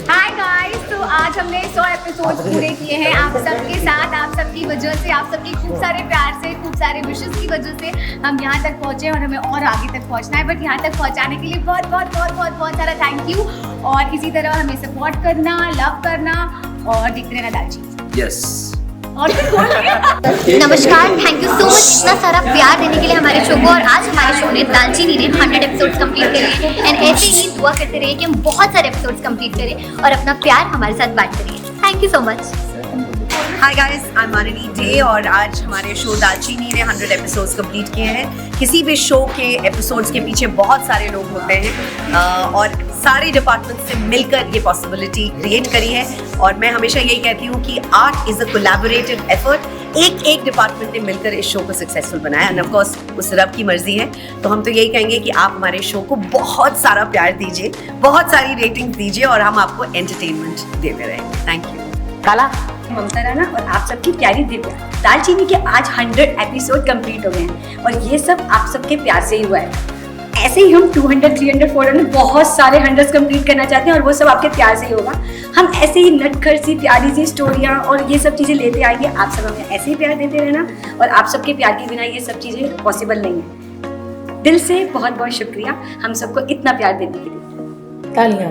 Hi guys, तो आज हमने 100 एपिसोड्स पूरे किए हैं आप सबके साथ, आप सबकी वजह से, आप सबके खूब सारे प्यार से, खूब सारे विशेस की वजह से हम यहाँ तक पहुँचे और हमें और आगे तक पहुँचना है। बट यहाँ तक पहुँचाने के लिए बहुत बहुत बहुत बहुत बहुत सारा थैंक यू। और इसी तरह हमें सपोर्ट करना, लव करना और देखते रहना दालचीनी। यस। और नमस्कार, थैंक यू सो मच इतना सारा प्यार देने के लिए हमारे शो को। और आज हमारे शो ने दालचीनी ने 100 एपिसोड्स कंप्लीट करे एंड ऐसे ही दुआ करते रहिए कि हम बहुत सारे एपिसोड्स कंप्लीट करें और अपना प्यार हमारे साथ बांटते रहिए। Thank you so much. Hi guys, I am माननी डे और आज हमारे शो दालचीनी ने 100 एपिसोड्स कंप्लीट किए हैं। किसी भी शो के एपिसोड्स के पीछे बहुत सारे लोग होते हैं और सारे डिपार्टमेंट से मिलकर ये पॉसिबिलिटी क्रिएट करी है। और मैं हमेशा यही कहती हूँ कि art is a collaborative effort. एक डिपार्टमेंट ने मिलकर इस शो को सक्सेसफुल बनाया एंड ऑफ कोर्स उस रब की मर्जी है। तो हम तो यही कहेंगे कि आप हमारे शो को बहुत सारा प्यार दीजिए, बहुत सारी रेटिंग दीजिए और हम आपको एंटरटेनमेंट देते रहेंगे। Thank you. काला, ममता राणा और आप सबकी प्यारी दिव्या। दालचीनी के आज 100 एपिसोड कंप्लीट हो गए हैं और ये सब आप सबके प्यार से ही हुआ है। ऐसे ही हम 200, 300, 400 बहुत सारे 100 कंप्लीट करना चाहते हैं और वो सब आपके प्यार से ही होगा। हम ऐसे ही नटखट सी प्यारी सी स्टोरियाँ और ये सब चीज़ें लेते आएंगे। आप सब हमें ऐसे ही प्यार देते रहना और आप सबके प्यार के बिना ये सब चीज़ें पॉसिबल नहीं है। दिल से बहुत बहुत शुक्रिया हम सबको इतना प्यार देने के लिए। तालियां।